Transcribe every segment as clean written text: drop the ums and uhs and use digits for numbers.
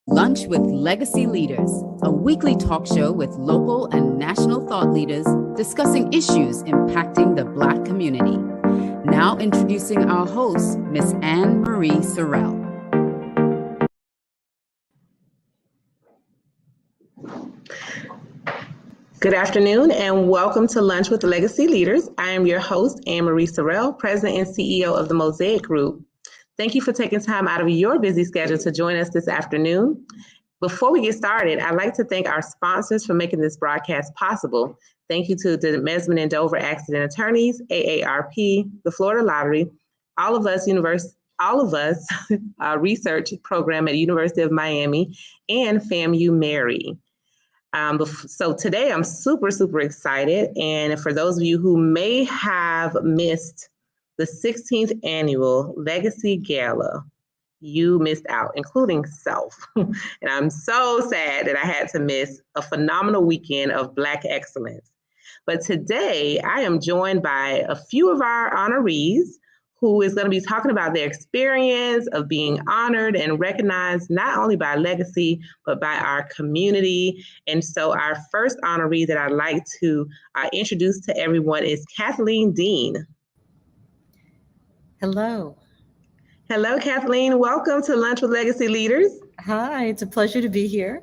Lunch with Legacy Leaders, a weekly talk show with local and national thought leaders discussing issues impacting the Black community. Now introducing our host, Miss Ann Marie Sorrell. Good afternoon and welcome to Lunch with Legacy Leaders. I am your host, Ann Marie Sorrell, President and CEO of the Mosaic Group. Thank you for taking time out of your busy schedule to join us this afternoon. Before we get started, I'd like to thank our sponsors for making this broadcast possible. Thank you to the Mesman and Dover Accident Attorneys, AARP, the Florida Lottery, All of Us Research Program at University of Miami, and FAMU Mary. So today I'm super excited. And for those of you who may have missed the 16th annual Legacy Gala, you missed out, including self. And I'm so sad that I had to miss a phenomenal weekend of Black excellence. But today I am joined by a few of our honorees who is going to be talking about their experience of being honored and recognized not only by Legacy, but by our community. And so our first honoree that I'd like to introduce to everyone is Cathleen Dean. Hello. Hello, Kathleen. Welcome to Lunch with Legacy Leaders. Hi, it's a pleasure to be here.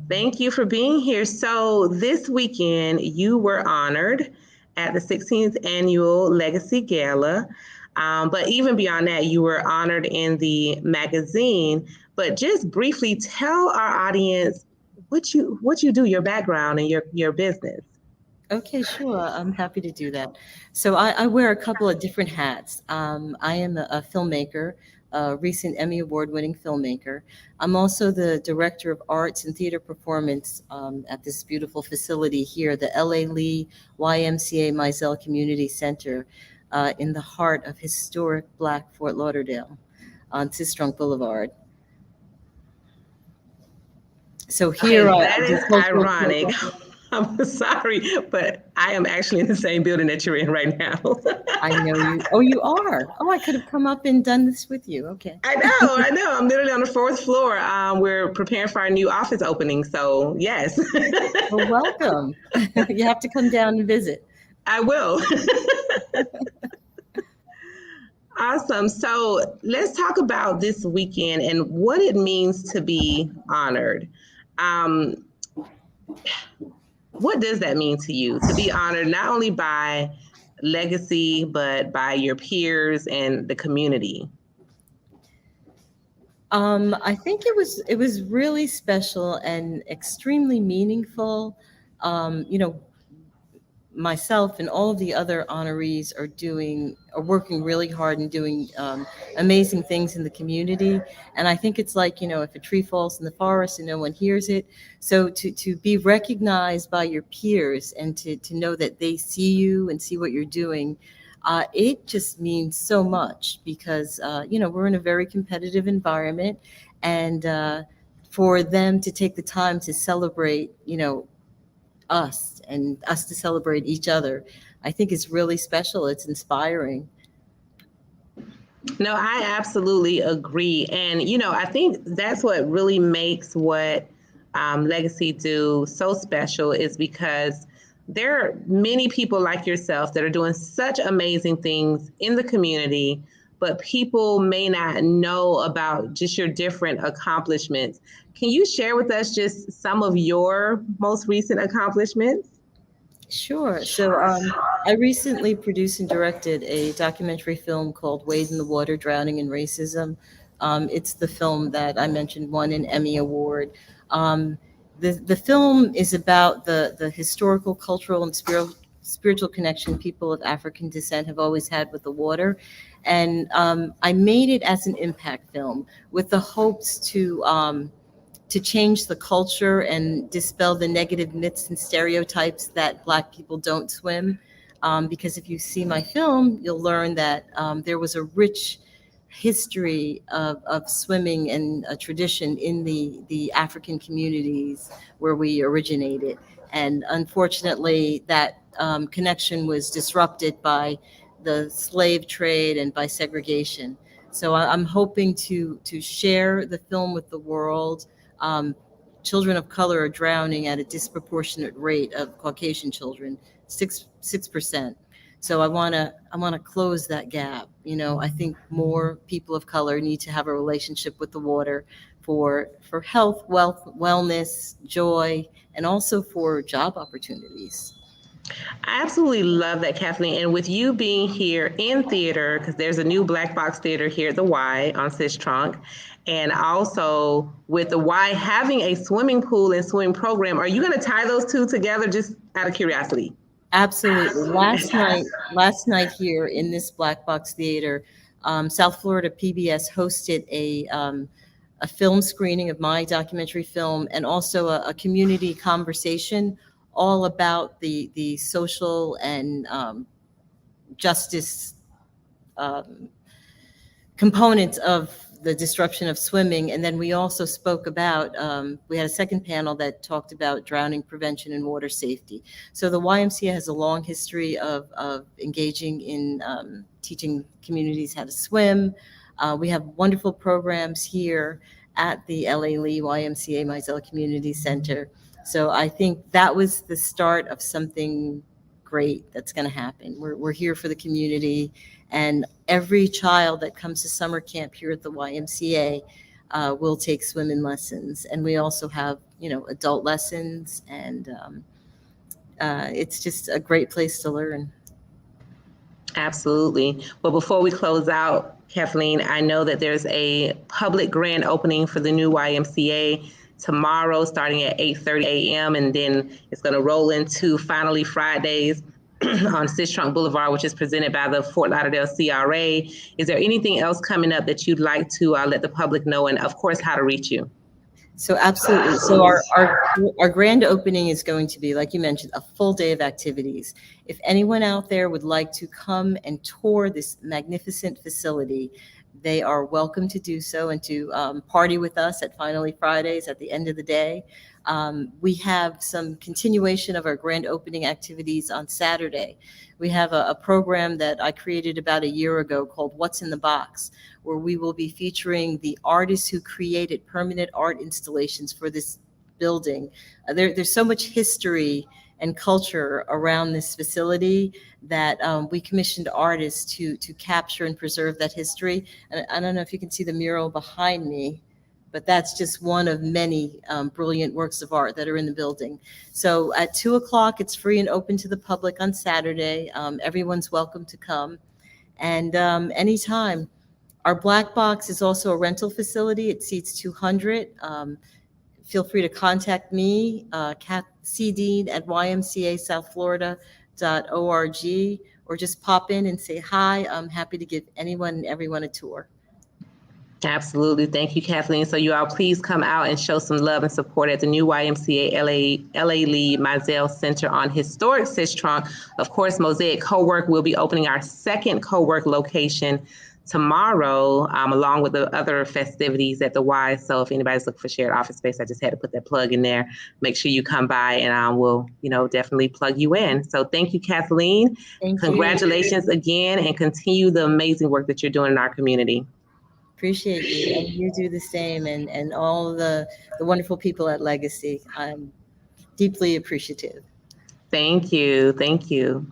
Thank you for being here. So this weekend, you were honored at the 16th annual Legacy Gala. But even beyond that, you were honored in the magazine. But just briefly tell our audience what you do, your background and your business. Okay, sure. I'm happy to do that. So I wear a couple of different hats. I am a filmmaker, a recent Emmy Award-winning filmmaker. I'm also the Director of Arts and Theater Performance at this beautiful facility here, the L.A. Lee YMCA Mizell Community Center in the heart of historic Black Fort Lauderdale on Sistrunk Boulevard. So here that is ironic. I'm sorry, but I am actually in the same building that you're in right now. I know you. Oh, you are? Oh, I could have come up and done this with you. Okay. I know. I'm literally on the 4th floor. We're preparing for our new office opening. So, yes. Well, welcome. You have to come down and visit. I will. Awesome. So let's talk about this weekend and what it means to be honored. What does that mean to you, to be honored not only by Legacy, but by your peers and the community? I think it was really special and extremely meaningful. Myself and all of the other honorees are working really hard and doing amazing things in the community. And I think it's like, if a tree falls in the forest and no one hears it. So to be recognized by your peers and to know that they see you and see what you're doing, it just means so much because, we're in a very competitive environment, and for them to take the time to celebrate, us and us to celebrate each other, I think is really special. It's inspiring. No, I absolutely agree. And, I think that's what really makes what Legacy do so special is because there are many people like yourself that are doing such amazing things in the community, but people may not know about just your different accomplishments. Can you share with us just some of your most recent accomplishments? Sure. So I recently produced and directed a documentary film called Wade in the Water, Drowning in Racism. It's the film that I mentioned won an Emmy Award. The film is about the historical, cultural, and spiritual connection people of African descent have always had with the water. And I made it as an impact film with the hopes to change the culture and dispel the negative myths and stereotypes that Black people don't swim. Because if you see my film, you'll learn that there was a rich history of swimming and a tradition in the African communities where we originated. And unfortunately, that connection was disrupted by the slave trade and by segregation. So I'm hoping to share the film with the world. Children of color are drowning at a disproportionate rate of Caucasian children, 6%. So I wanna close that gap. You know, I think more people of color need to have a relationship with the water for health, wealth, wellness, joy, and also for job opportunities. I absolutely love that, Kathleen. And with you being here in theater, because there's a new Black Box Theater here at the Y on Sistrunk, and also with the Y having a swimming pool and swimming program, are you going to tie those two together just out of curiosity? Absolutely. Last night here in this Black Box Theater, South Florida PBS hosted a film screening of my documentary film, and also a community conversation all about the social and justice components of the disruption of swimming. And then we also spoke about, we had a second panel that talked about drowning prevention and water safety. So the YMCA has a long history of engaging in teaching communities how to swim. We have wonderful programs here at the LA Lee YMCA Mizell Community Center. So I think that was the start of something great that's going to happen. We're here for the community, and every child that comes to summer camp here at the YMCA will take swimming lessons. And we also have, you know, adult lessons, and it's just a great place to learn. Absolutely. Well, before we close out, Kathleen, I know that there's a public grand opening for the new YMCA tomorrow starting at 8:30 a.m. and then it's going to roll into Finally Fridays on Sistrunk Boulevard, which is presented by the Fort Lauderdale CRA. Is there anything else coming up that you'd like to let the public know, and of course, how to reach you? So absolutely. So our grand opening is going to be, like you mentioned, a full day of activities. If anyone out there would like to come and tour this magnificent facility, they are welcome to do so, and to party with us at Finally Fridays at the end of the day. We have some continuation of our grand opening activities on Saturday. We have a program that I created about a year ago called What's in the Box, where we will be featuring the artists who created permanent art installations for this building. There's so much history and culture around this facility that we commissioned artists to capture and preserve that history. And I don't know if you can see the mural behind me, but that's just one of many brilliant works of art that are in the building. So at 2:00, it's free and open to the public on Saturday. Everyone's welcome to come. And anytime. Our Black Box is also a rental facility. It seats 200. Feel free to contact me, C. Dean at ymcasouthflorida.org, or just pop in and say hi. I'm happy to give anyone and everyone a tour. Absolutely. Thank you, Kathleen. So you all please come out and show some love and support at the new YMCA LA Lee Mizell Center on historic Sistrunk. Of course, Mosaic Co-work will be opening our second co-work location tomorrow, along with the other festivities at the Y. So if anybody's looking for shared office space, I just had to put that plug in there. Make sure you come by, and we'll, definitely plug you in. So thank you, Kathleen. Congratulations again, and continue the amazing work that you're doing in our community. Appreciate you, and you do the same, and all the wonderful people at Legacy. I'm deeply appreciative. Thank you. Thank you.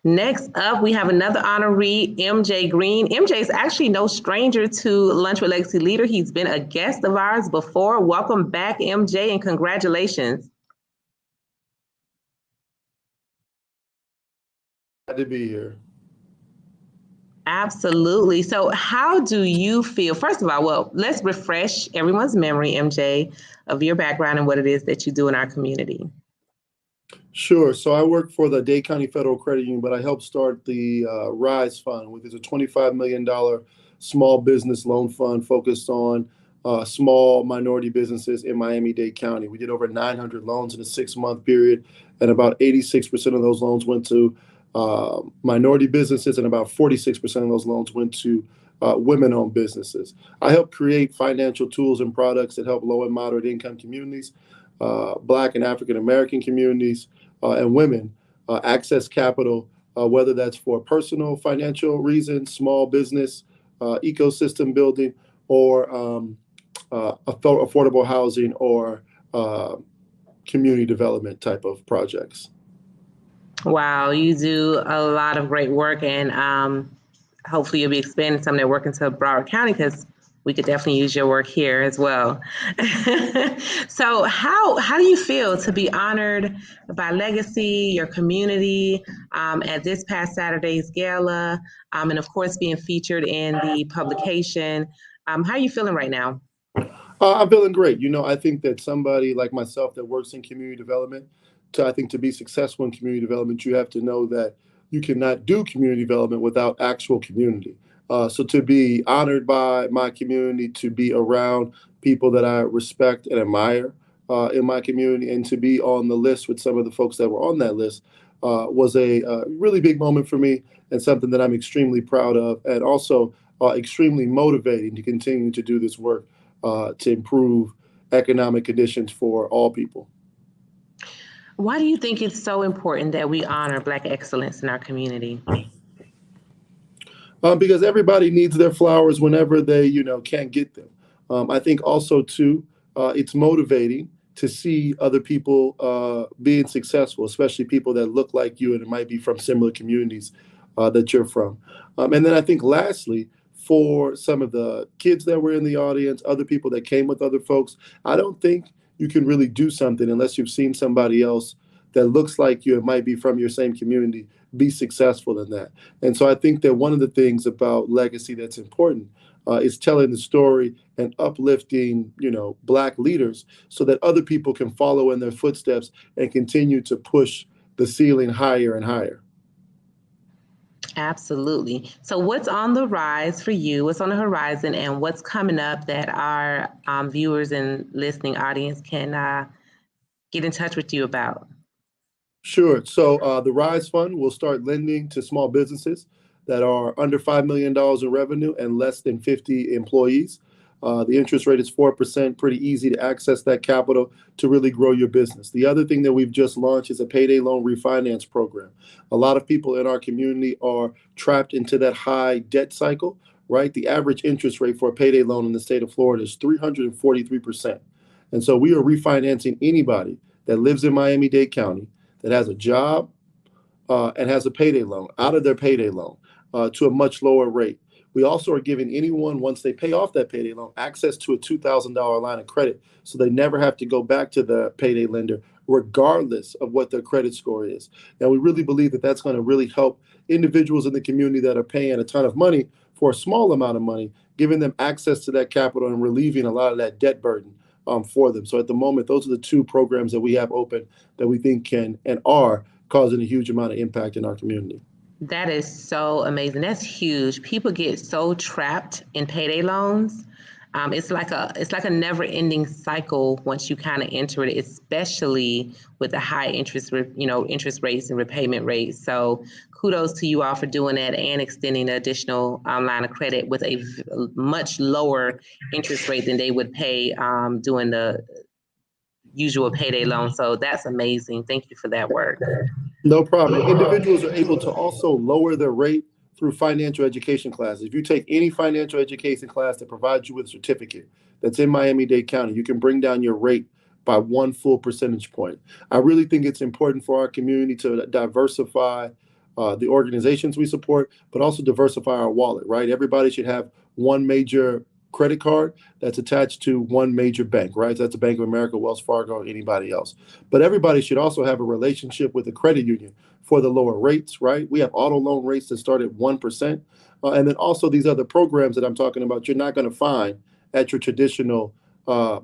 Next up, we have another honoree, MJ Green. MJ is actually no stranger to Lunch with Legacy Leader. He's been a guest of ours before. Welcome back, MJ, and congratulations. Glad to be here. Absolutely. So how do you feel? First of all, well, let's refresh everyone's memory, MJ, of your background and what it is that you do in our community. Sure. So I work for the Dade County Federal Credit Union, but I helped start the RISE Fund, which is a $25 million small business loan fund focused on small minority businesses in Miami-Dade County. We did over 900 loans in a 6-month period, and about 86% of those loans went to minority businesses, and about 46% of those loans went to women-owned businesses. I help create financial tools and products that help low and moderate income communities, Black and African American communities, and women access capital, whether that's for personal financial reasons, small business, ecosystem building, or affordable housing, or community development type of projects. Wow, you do a lot of great work, and hopefully you'll be expanding some of that work into Broward County, because we could definitely use your work here as well. So how do you feel to be honored by Legacy, your community, at this past Saturday's gala, and of course being featured in the publication? How are you feeling right now? I'm feeling great. I think that somebody like myself that works in community development, I think to be successful in community development, you have to know that you cannot do community development without actual community. So to be honored by my community, to be around people that I respect and admire in my community, and to be on the list with some of the folks that were on that list was a really big moment for me, and something that I'm extremely proud of, and also extremely motivating to continue to do this work to improve economic conditions for all people. Why do you think it's so important that we honor Black excellence in our community? Because everybody needs their flowers whenever they, can't get them. I think also too, it's motivating to see other people being successful, especially people that look like you and it might be from similar communities that you're from. And then I think lastly, for some of the kids that were in the audience, other people that came with other folks, I don't think you can really do something unless you've seen somebody else that looks like you, it might be from your same community, be successful in that. And so I think that one of the things about Legacy that's important is telling the story and uplifting, Black leaders so that other people can follow in their footsteps and continue to push the ceiling higher and higher. Absolutely. So what's on the rise for you? What's on the horizon, and what's coming up that our viewers and listening audience can get in touch with you about? Sure. So the Rise Fund will start lending to small businesses that are under $5 million in revenue and less than 50 employees. The interest rate is 4%, pretty easy to access that capital to really grow your business. The other thing that we've just launched is a payday loan refinance program. A lot of people in our community are trapped into that high debt cycle, right? The average interest rate for a payday loan in the state of Florida is 343%. And so we are refinancing anybody that lives in Miami-Dade County that has a job and has a payday loan out of their payday loan to a much lower rate. We also are giving anyone, once they pay off that payday loan, access to a $2,000 line of credit, so they never have to go back to the payday lender, regardless of what their credit score is. And we really believe that that's going to really help individuals in the community that are paying a ton of money for a small amount of money, giving them access to that capital and relieving a lot of that debt burden for them. So at the moment, those are the two programs that we have open that we think can and are causing a huge amount of impact in our community. That is so amazing. That's huge. People get so trapped in payday loans. It's like a never-ending cycle once you kind of enter it, especially with the high interest rates and repayment rates. So kudos to you all for doing that and extending the additional line of credit with a much lower interest rate than they would pay doing the usual payday loan. So that's amazing. Thank you for that work. No problem. Individuals are able to also lower their rate through financial education classes. If you take any financial education class that provides you with a certificate that's in Miami-Dade County, you can bring down your rate by 1 full percentage point. I really think it's important for our community to diversify the organizations we support, but also diversify our wallet, right? Everybody should have one major credit card that's attached to one major bank, right? So that's a Bank of America, Wells Fargo, or anybody else. But everybody should also have a relationship with a credit union for the lower rates, right? We have auto loan rates that start at 1%. And then also these other programs that I'm talking about, you're not going to find at your traditional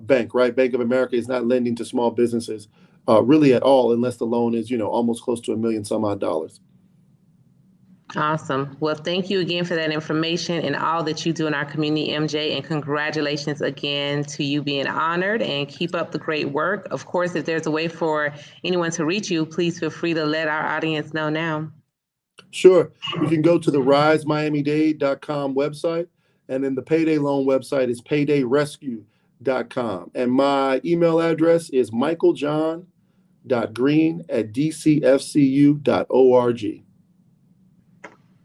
bank, right? Bank of America is not lending to small businesses really at all, unless the loan is, almost close to $1 million some odd dollars. Awesome. Well, thank you again for that information and all that you do in our community, MJ, and congratulations again to you being honored, and keep up the great work. Of course, if there's a way for anyone to reach you, please feel free to let our audience know now. Sure. You can go to the risemiamidade.com website, and then the payday loan website is paydayrescue.com. And my email address is michaeljohn.green@dcfcu.org.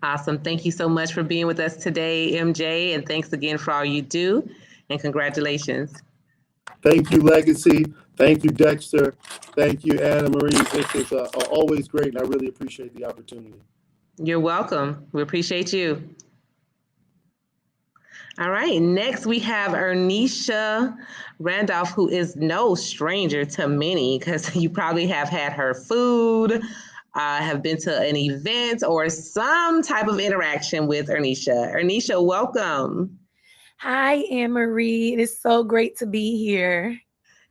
Awesome. Thank you so much for being with us today, MJ, and thanks again for all you do, and congratulations. Thank you, Legacy. Thank you, Dexter. Thank you, Ann Marie. This is always great, and I really appreciate the opportunity. You're welcome. We appreciate you. All right, next we have Ernisha Randolph, who is no stranger to many because you probably have had her food, have been to an event or some type of interaction with Ernisha. Ernisha, welcome. Hi, Ann Marie. It is so great to be here.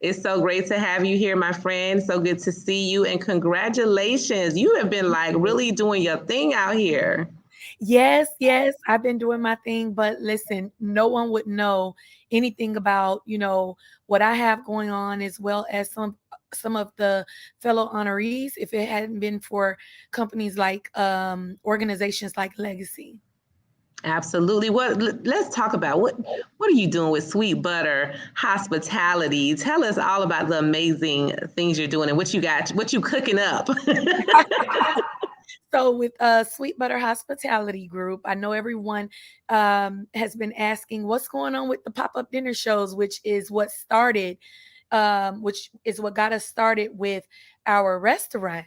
It's so great to have you here, my friend. So good to see you, and congratulations. You have been like really doing your thing out here. Yes, I've been doing my thing, but listen, no one would know anything about, what I have going on, as well as some of the fellow honorees, if it hadn't been for companies like organizations like Legacy. Absolutely. Let's talk about what are you doing with Sweet Butter Hospitality? Tell us all about the amazing things you're doing and what you cooking up. So with Sweet Butter Hospitality Group, I know everyone has been asking what's going on with the pop-up dinner shows, which is what got us started with our restaurant.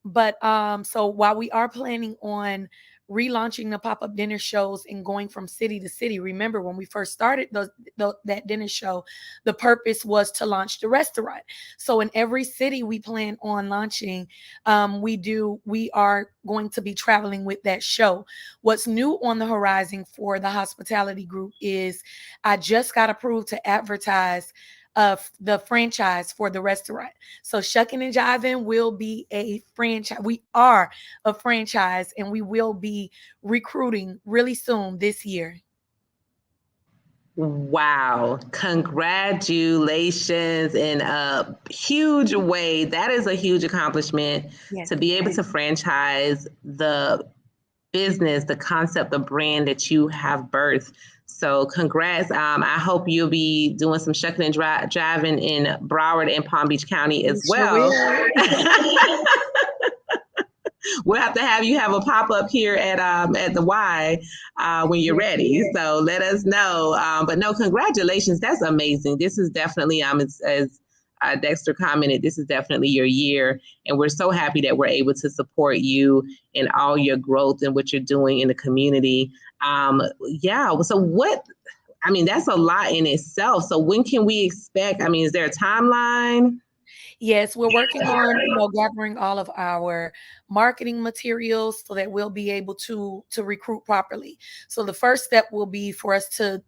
But so while we are planning on relaunching the pop-up dinner shows and going from city to city, remember when we first started that dinner show, the purpose was to launch the restaurant. So in every city we plan on launching, we are going to be traveling with that show. What's new on the horizon for the hospitality group is I just got approved to advertise the franchise for the restaurant. So Shuckin' and Jivin' will be a franchise. We are a franchise, and we will be recruiting really soon this year. Wow. Congratulations in a huge way. That is a huge accomplishment to be able to franchise the business, the concept, the brand that you have birthed. So congrats. I hope you'll be doing some shucking and driving in Broward and Palm Beach County as well. We'll have to have you have a pop-up here at the Y when you're ready. So let us know. But no, congratulations. That's amazing. This is definitely, as Dexter commented, this is definitely your year. And we're so happy that we're able to support you in all your growth and what you're doing in the community. So that's a lot in itself. So when can we expect, is there a timeline? Yes, we're working on gathering all of our marketing materials so that we'll be able to recruit properly. So the first step will be for us to,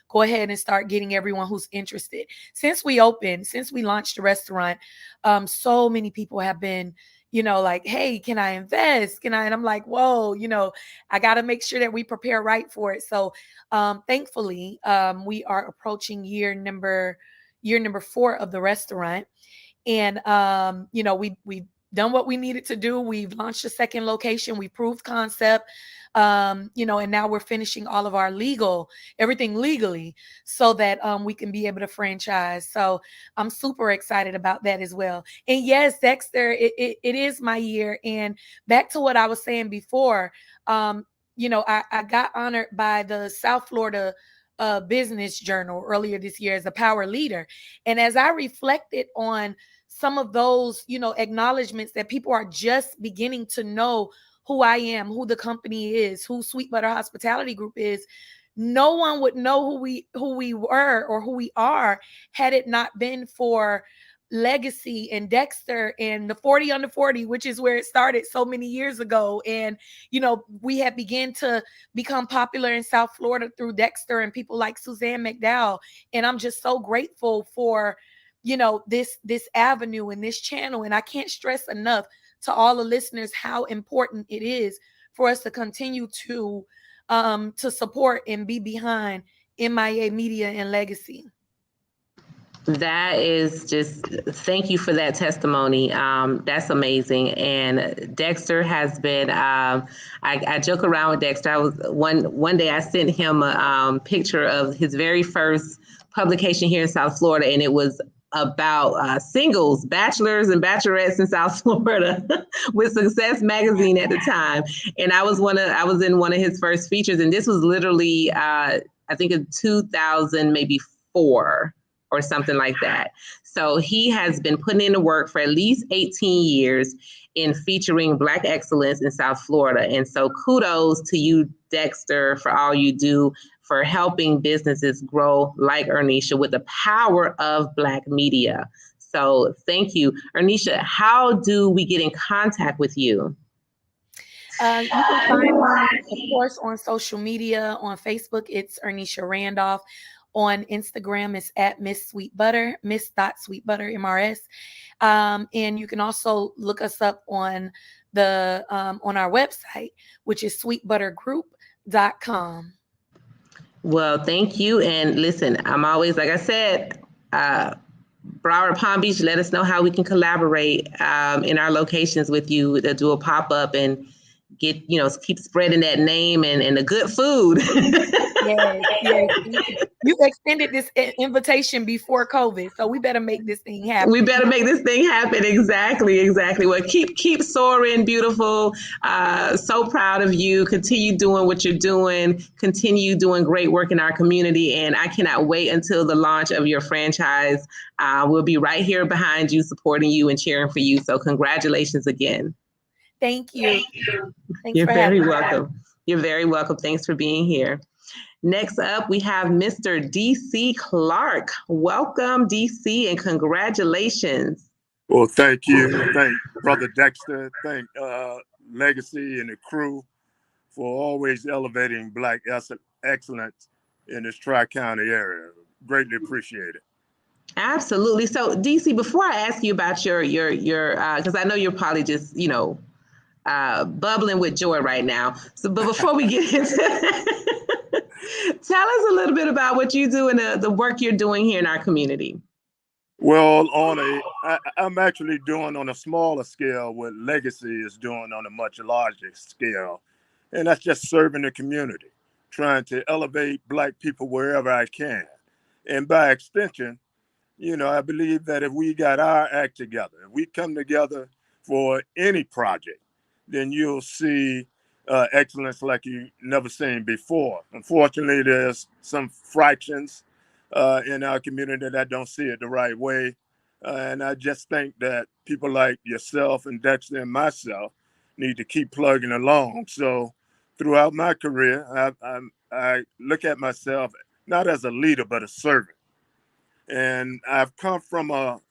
go ahead and start getting everyone who's interested. Since we launched the restaurant, so many people have been, like, hey, can I invest? And I'm like, whoa, I got to make sure that we prepare right for it. So thankfully, we are approaching year number 4 of the restaurant. And, we've done what we needed to do. We've launched a second location. We proved concept, and now we're finishing all of our everything legally so that we can be able to franchise. So I'm super excited about that as well. And yes, Dexter, it is my year. And back to what I was saying before, I got honored by the South Florida Business Journal earlier this year as a power leader. And as I reflected on some of those, acknowledgments that people are just beginning to know who I am, who the company is, who Sweet Butter Hospitality Group is, no one would know who we were or who we are had it not been for Legacy and Dexter and the 40 under 40, which is where it started so many years ago. And, we have begun to become popular in South Florida through Dexter and people like Suzanne McDowell. And I'm just so grateful for, this avenue and this channel. And I can't stress enough to all the listeners how important it is for us to continue to support and be behind MIA Media and Legacy. That is just, thank you for that testimony. That's amazing. And Dexter has been, I joke around with Dexter. I was one day I sent him a picture of his very first publication here in South Florida, and it was about singles, bachelors and bachelorettes in South Florida with Success Magazine at the time. And I was in one of his first features, and this was literally I think in 2000, maybe 4 or something like that. So he has been putting in the work for at least 18 years in featuring Black excellence in South Florida. And so kudos to you, Dexter, for all you do for helping businesses grow like Ernisha with the power of Black media. So thank you. Ernisha, how do we get in contact with you? You can find me, of course, on social media. On Facebook, it's Ernisha Randolph. On Instagram, it's at Miss Sweet Butter, Miss.Sweetbutter MRS. And you can also look us up on on our website, which is sweetbuttergroup.com. Well, thank you. And listen, I'm always, like I said, Broward, Palm Beach, let us know how we can collaborate in our locations with you to do a pop-up and get, keep spreading that name and the good food. Yes. You extended this invitation before COVID, so we better make this thing happen. We better make this thing happen. Exactly. Well, keep soaring, beautiful. So proud of you. Continue doing what you're doing. Continue doing great work in our community. And I cannot wait until the launch of your franchise. We'll be right here behind you, supporting you and cheering for you. So congratulations again. Thank you. You're very welcome. You're very welcome. Thanks for being here. Next up, we have Mr. DC Clark. Welcome, DC, and congratulations. Well, thank you. Thank Brother Dexter. Thank Legacy and the crew for always elevating Black excellence in this Tri-County area. Greatly appreciate it. Absolutely. So, DC, before I ask you about your because I know you're probably just, bubbling with joy right now. So, but before we get into tell us a little bit about what you do and the work you're doing here in our community. Well, I'm actually doing on a smaller scale what Legacy is doing on a much larger scale. And that's just serving the community, trying to elevate Black people wherever I can. And by extension, I believe that if we got our act together, if we come together for any project, then you'll see excellence like you've never seen before. Unfortunately, there's some fractions in our community that don't see it the right way. And I just think that people like yourself and Dexter and myself need to keep plugging along. So throughout my career, I look at myself not as a leader, but a servant. And I've come from a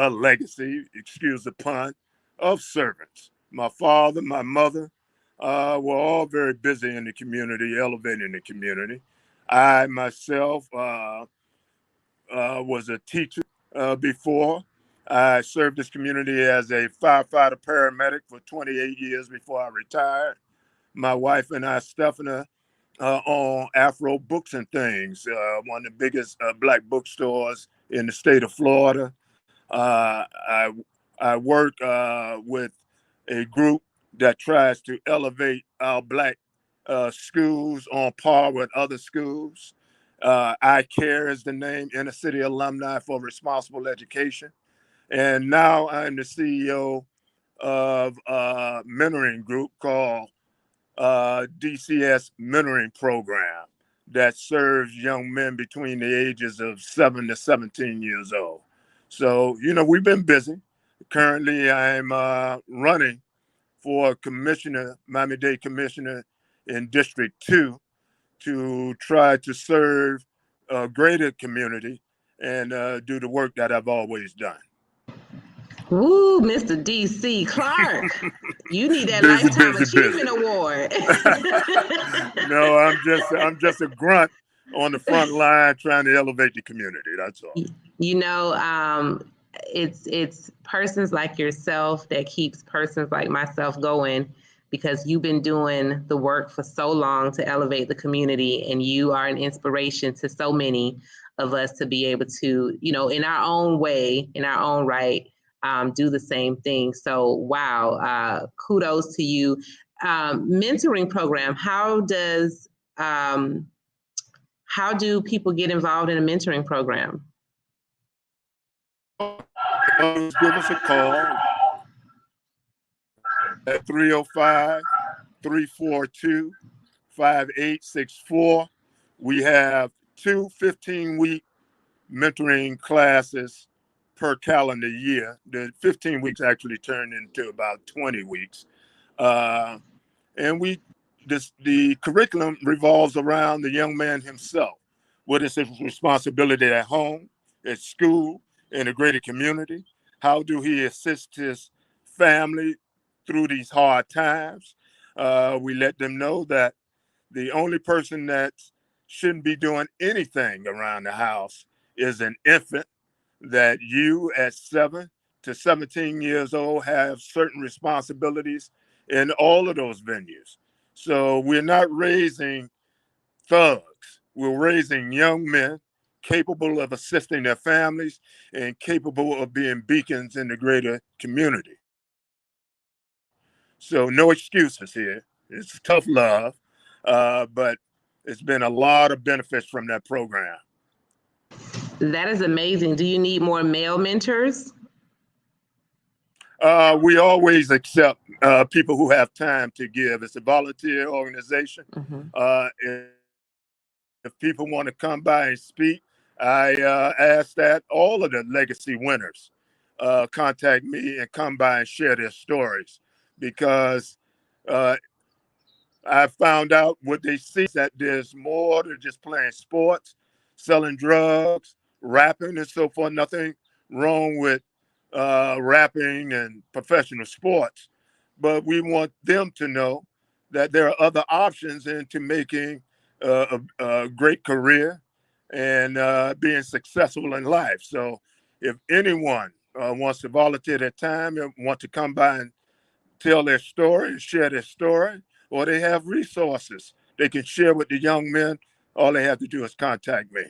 legacy, excuse the pun, of servants. My father, my mother, were all very busy in the community, elevating the community. I myself was a teacher before. I served this community as a firefighter paramedic for 28 years before I retired. My wife and I, Stephanie, on Afro Books and Things, one of the biggest Black bookstores in the state of Florida. I work with a group that tries to elevate our Black schools on par with other schools. I Care is the name, Inner City Alumni for Responsible Education. And now I'm the CEO of a mentoring group called DCS Mentoring Program that serves young men between the ages of 7 to 17 years old. So, we've been busy. Currently, I'm running for commissioner, Miami-Dade commissioner in District 2 to try to serve a greater community and do the work that I've always done. Ooh, Mr. DC Clark, you need that Lifetime Achievement Award. No, I'm just a grunt on the front line trying to elevate the community. That's all. It's persons like yourself that keeps persons like myself going, because you've been doing the work for so long to elevate the community, and you are an inspiration to so many of us to be able to, in our own way, in our own right, do the same thing. So, wow, kudos to you. Mentoring program, how do people get involved in a mentoring program? always give us a call at 305-342-5864. We have two 15-week mentoring classes per calendar year. The 15 weeks actually turned into about 20 weeks. And the curriculum revolves around the young man himself. What is his responsibility at home, at school, in the greater community? How do he assist his family through these hard times? We let them know that the only person that shouldn't be doing anything around the house is an infant, that you at 7 to 17 years old have certain responsibilities in all of those venues. So we're not raising thugs. We're raising young men capable of assisting their families and capable of being beacons in the greater community. So no excuses here. It's tough love, but it's been a lot of benefits from that program. That is amazing. Do you need more male mentors? We always accept people who have time to give. It's a volunteer organization. If people want to come by and speak, I ask that all of the legacy winners contact me and come by and share their stories, because I found out what they see is that there's more than just playing sports, selling drugs, rapping, and so forth. Nothing wrong with rapping and professional sports, but we want them to know that there are other options into making a great career and being successful in life. So if anyone wants to volunteer their time and want to come by and tell their story and share their story, or they have resources they can share with the young men, all they have to do is contact me.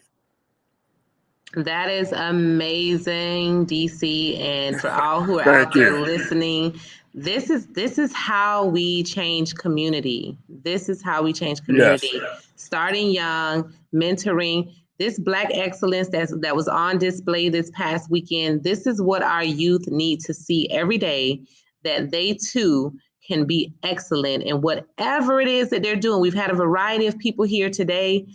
That is amazing, DC. And for all who are Thank out there you. listening, this is how we change community. This is how we change community. Yes. Starting young, mentoring. This Black excellence that was on display this past weekend. This is what our youth need to see every day, that they too can be excellent in whatever it is that they're doing. We've had a variety of people here today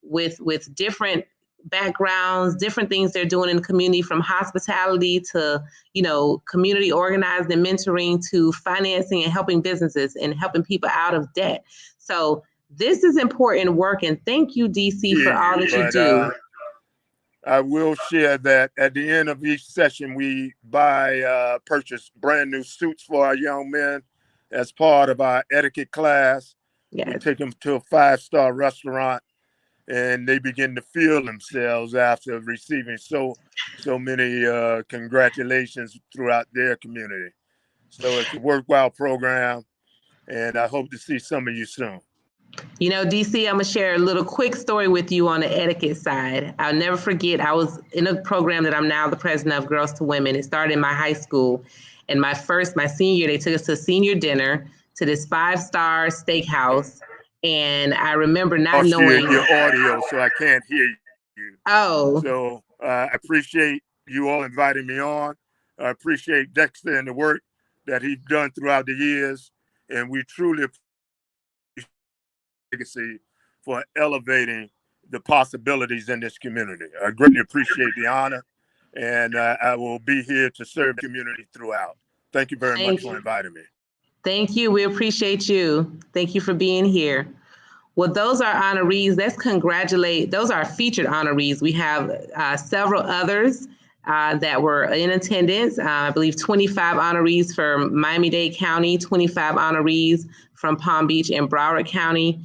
with different backgrounds, different things they're doing in the community, from hospitality to, community organized and mentoring, to financing and helping businesses and helping people out of debt. So this is important work, and thank you, DC, for all that you do. I will share that at the end of each session, we purchase brand new suits for our young men as part of our etiquette class. Yes. We take them to a 5-star restaurant, and they begin to feel themselves after receiving so many congratulations throughout their community. So it's a worthwhile program, and I hope to see some of you soon. DC, I'm going to share a little quick story with you on the etiquette side. I'll never forget, I was in a program that I'm now the president of, Girls to Women. It started in my high school. And my senior year, they took us to a senior dinner to this 5-star steakhouse. And I remember not knowing your audio, so I can't hear you. Oh. So I appreciate you all inviting me on. I appreciate Dexter and the work that he's done throughout the years. And we truly appreciate Legacy for elevating the possibilities in this community. I greatly appreciate the honor, and I will be here to serve the community throughout. Thank you very much for inviting me. Thank you. We appreciate you. Thank you for being here. Well, those are honorees. Let's congratulate. Those are featured honorees. We have several others that were in attendance. I believe 25 honorees from Miami-Dade County, 25 honorees from Palm Beach and Broward County.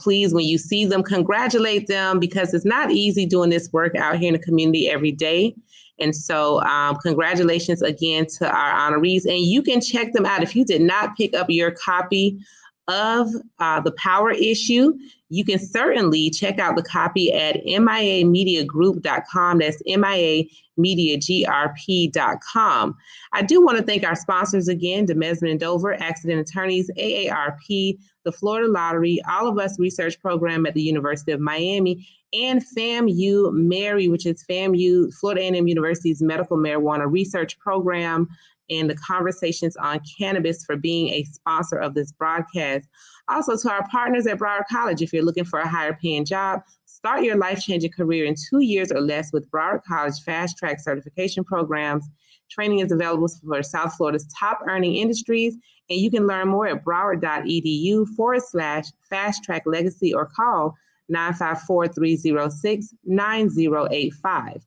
Please, when you see them, congratulate them, because it's not easy doing this work out here in the community every day. And so congratulations again to our honorees. And you can check them out. If you did not pick up your copy of the Power Issue, you can certainly check out the copy at miamediagroup.com. That's miamediagrp.com. I do want to thank our sponsors again, Demesman & Dover, Accident Attorneys, AARP, the Florida Lottery, All of Us research program at the University of Miami, and FAMU Mary, which is FAMU, Florida A&M University's medical marijuana research program, and the Conversations on Cannabis for being a sponsor of this broadcast. Also, to our partners at Broward College, if you're looking for a higher paying job, start your life-changing career in 2 years or less with Broward College Fast Track certification programs. Training is available for South Florida's top earning industries, and you can learn more at broward.edu/Fast Track Legacy or call 954-306-9085.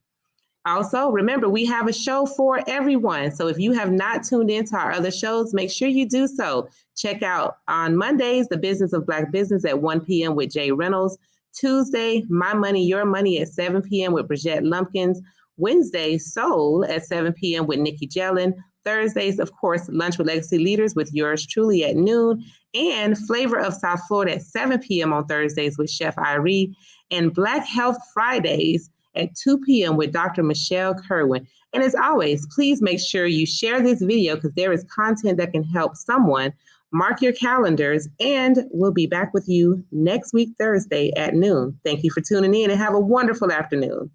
Also, remember, we have a show for everyone. So if you have not tuned into our other shows, make sure you do so. Check out on Mondays, The Business of Black Business at 1 p.m. with Jay Reynolds. Tuesday, My Money, Your Money at 7 p.m. with Bridgette Lumpkins. Wednesday, Soul at 7 p.m. with Nikki Jellin. Thursdays, of course, Lunch with Legacy Leaders with yours truly at noon. And Flavor of South Florida at 7 p.m. on Thursdays with Chef Irie. And Black Health Fridays at 2 p.m. with Dr. Michelle Kerwin. And as always, please make sure you share this video because there is content that can help someone. Mark your calendars, and we'll be back with you next week, Thursday at noon. Thank you for tuning in and have a wonderful afternoon.